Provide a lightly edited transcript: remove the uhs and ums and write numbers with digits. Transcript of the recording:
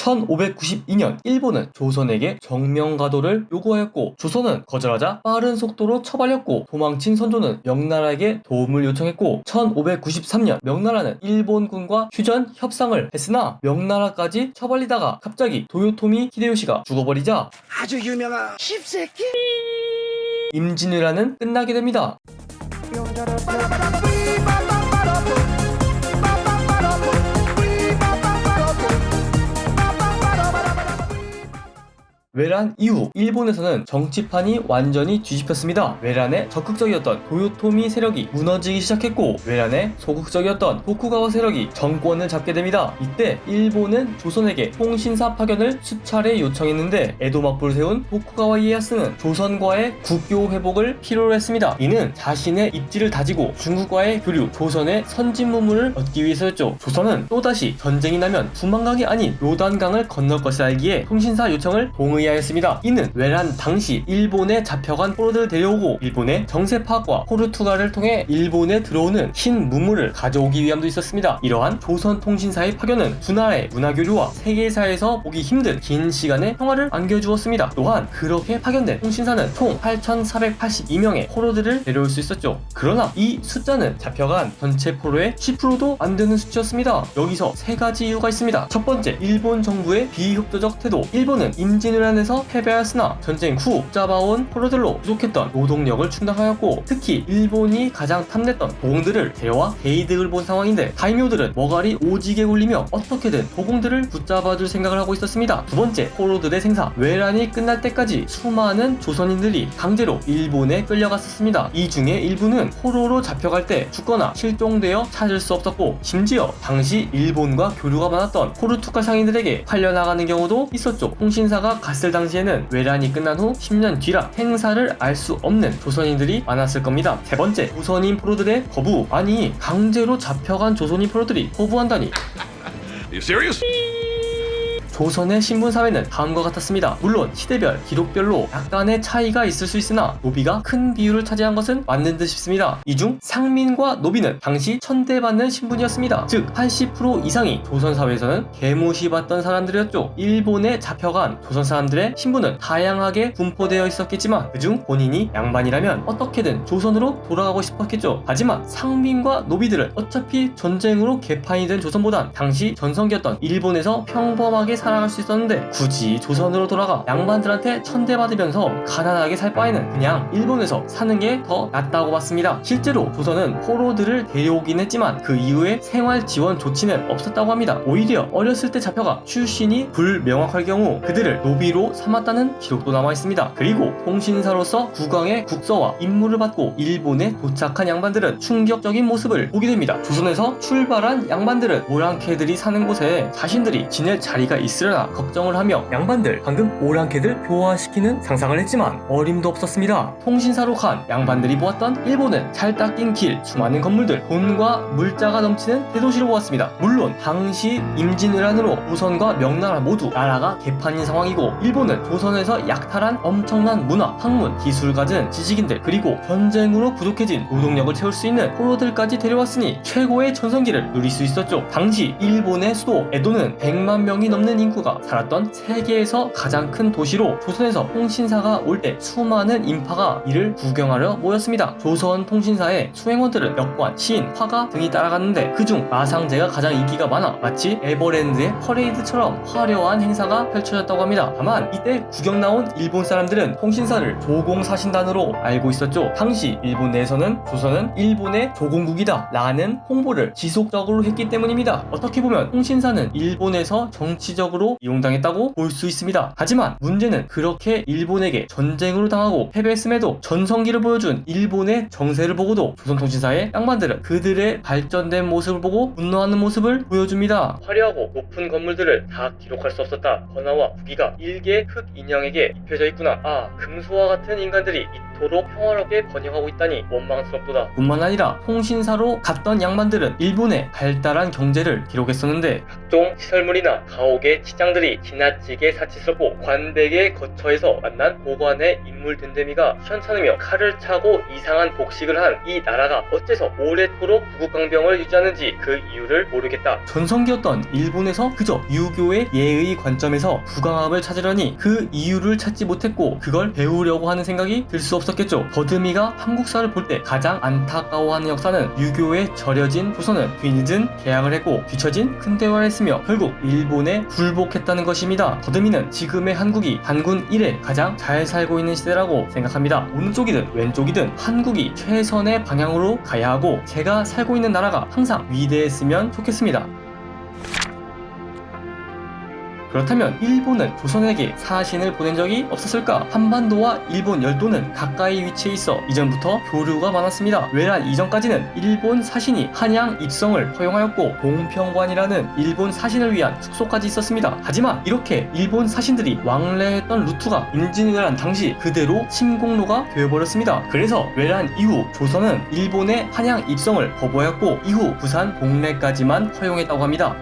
1592년 일본은 조선에게 정명가도를 요구하였고 조선은 거절하자 빠른 속도로 처발렸고 도망친 선조는 명나라에게 도움을 요청했고 1593년 명나라는 일본군과 휴전 협상을 했으나 명나라까지 처발리다가 갑자기 도요토미 히데요시가 죽어버리자 아주 유명한 씹새끼 임진왜란은 끝나게 됩니다. 외란 이후 일본에서는 정치판이 완전히 뒤집혔습니다. 외란에 적극적이었던 도요토미 세력이 무너지기 시작했고 외란에 소극적이었던 토쿠가와 세력이 정권을 잡게 됩니다. 이때 일본은 조선에게 통신사 파견을 수차례 요청했는데 에도 막부를 세운 토쿠가와 이에야스는 조선과의 국교 회복을 필요로 했습니다. 이는 자신의 입지를 다지고 중국과의 교류, 조선의 선진 문물을 얻기 위해서였죠. 조선은 또다시 전쟁이 나면 두만강이 아닌 요단강을 건널 것을 알기에 통신사 요청을 동의하였습니다. 이는 외란 당시 일본에 잡혀간 포로들을 데려오고 일본의 정세 파악과 포르투갈을 통해 일본에 들어오는 흰 문물을 가져오기 위함도 있었습니다. 이러한 조선 통신사의 파견은 두 나라의 문화교류와 세계사에서 보기 힘든 긴 시간의 평화를 안겨주었습니다. 또한 그렇게 파견된 통신사는 총 8,482명의 포로들을 데려올 수 있었죠. 그러나 이 숫자는 잡혀간 전체 포로의 10%도 안 되는 수치였습니다. 여기서 세 가지 이유가 있습니다. 첫 번째, 일본 정부의 비협조적 태도. 일본은 임진왜란에서 패배하였으나 전쟁 후 잡아온 포로들로 부족했던 노동력을 충당하였고 특히 일본이 가장 탐냈던 도공들을 데려와 개이득을 본 상황인데 다이묘들은 머가리 오지게 굴리며 어떻게든 도공들을 붙잡아줄 생각을 하고 있었습니다. 두 번째, 포로들의 생사. 외란이 끝날 때까지 수많은 조선인들이 강제로 일본에 끌려갔었습니다. 이 중에 일부는 포로로 잡혀갈 때 죽거나 실종되어 찾을 수 없었고 심지어 당시 일본과 교류가 많았던 포르투갈 상인들에게 팔려나가는 경우도 있었죠. 통신사가 갔을 당시에는 외란이 끝난 후 10년 뒤라 행사를 알 수 없는 조선인들이 많았을 겁니다. 세 번째, 조선인 포로들의 거부. 아니 강제로 잡혀간 조선인 포로들이 거부한다니. Are you serious? 조선의 신분사회는 다음과 같았습니다. 물론 시대별, 기록별로 약간의 차이가 있을 수 있으나 노비가 큰 비율을 차지한 것은 맞는 듯 싶습니다. 이 중 상민과 노비는 당시 천대받는 신분이었습니다. 즉 80% 이상이 조선사회에서는 개무시받던 사람들이었죠. 일본에 잡혀간 조선 사람들의 신분은 다양하게 분포되어 있었겠지만 그중 본인이 양반이라면 어떻게든 조선으로 돌아가고 싶었겠죠. 하지만 상민과 노비들은 어차피 전쟁으로 개판이 된 조선보단 당시 전성기였던 일본에서 평범하게 살아갈 수 있었는데 굳이 조선으로 돌아가 양반들한테 천대받으면서 가난하게 살 바에는 그냥 일본에서 사는 게 더 낫다고 봤습니다. 실제로 조선은 포로들을 데려오긴 했지만 그 이후에 생활 지원 조치는 없었다고 합니다. 오히려 어렸을 때 잡혀가 출신이 불명확할 경우 그들을 노비로 삼았다는 기록도 남아있습니다. 그리고 통신사로서 국왕의 국서와 임무를 받고 일본에 도착한 양반들은 충격적인 모습을 보게 됩니다. 조선에서 출발한 양반들은 오랑캐들이 사는 곳에 자신들이 지낼 자리가 있으려나 걱정을 하며 양반들 방금 오랑캐들 교화시키는 상상을 했지만 어림도 없었습니다. 통신사로 간 양반들이 보았던 일본은 잘 닦인 길, 수많은 건물들, 돈과 물자가 넘치는 대도시로 보았습니다. 물론 당시 임진왜란으로 조선과 명나라 모두 나라가 개판인 상황이고 일본은 조선에서 약탈한 엄청난 문화, 학문, 기술을 가진 지식인들 그리고 전쟁으로 부족해진 노동력을 채울 수 있는 포로들까지 데려왔으니 최고의 전성기를 누릴 수 있었죠. 당시 일본의 수도 에도는 100만 명이 넘는 인구가 살았던 세계에서 가장 큰 도시로 조선에서 통신사가 올 때 수많은 인파가 이를 구경하려 모였습니다. 조선 통신사의 수행원들은 역관, 시인, 화가 등이 따라갔는데 그중 마상제가 가장 인기가 많아 마치 에버랜드의 퍼레이드처럼 화려한 행사가 펼쳐졌다고 합니다. 다만 이때 구경 나온 일본 사람들은 통신사를 조공사신단으로 알고 있었죠. 당시 일본 내에서는 조선은 일본의 조공국이다 라는 홍보를 지속적으로 했기 때문입니다. 어떻게 보면 통신사는 일본에서 정치적으로 이용당했다고 볼 수 있습니다. 하지만 문제는 그렇게 일본에게 전쟁으로 당하고 패배했음에도 전성기를 보여준 일본의 정세를 보고도 조선통신사의 양반들은 그들의 발전된 모습을 보고 분노하는 모습을 보여줍니다. 화려하고 높은 건물들을 다 기록할 수 없었다. 번화와 부기가 일개 흑 인형에게 입혀져 있구나. 아, 금수와 같은 인간들이 이토록 평화롭게 번영하고 있다니 원망스럽도다. 뿐만 아니라 통신사로 갔던 양반들은 일본의 발달한 경제를 기록했었는데 각종 시설물이나 가옥의 치장들이 지나치게 사치스럽고 관백에 거처에서 만난 고관의 인물 됨됨이가 시원찮으며 칼을 차고 이상한 복식을 한 이 나라가 어째서 오래도록 부국강병을 유지하는지 그 이유를 모르겠다. 전성기였던 일본에서 그저 유교의 예의 관점에서 부강함을 찾으려니 그 이유를 찾지 못했고 그걸 배우려고 하는 생각이 들 수 없었겠죠. 버드미가 한국사를 볼 때 가장 안타까워하는 역사는 유교에 절여진 조선은 뒤늦은 개항을 했고 뒤처진 근대화를 했으며 결국 일본에 굴복했다는 것입니다. 버드미는 지금의 한국이 단군 이래 가장 잘 살고 있는 시대라고 생각합니다. 오른쪽이든 왼쪽이든 한국이 최선의 방향으로 가야 하고 제가 살고 있는 나라가 항상 위대했으면 좋겠습니다. 그렇다면 일본은 조선에게 사신을 보낸 적이 없었을까? 한반도와 일본 열도는 가까이 위치해 있어 이전부터 교류가 많았습니다. 외란 이전까지는 일본 사신이 한양 입성을 허용하였고 동평관이라는 일본 사신을 위한 숙소까지 있었습니다. 하지만 이렇게 일본 사신들이 왕래했던 루트가 임진왜란 당시 그대로 침공로가 되어버렸습니다. 그래서 외란 이후 조선은 일본의 한양 입성을 거부하였고 이후 부산 동래까지만 허용했다고 합니다.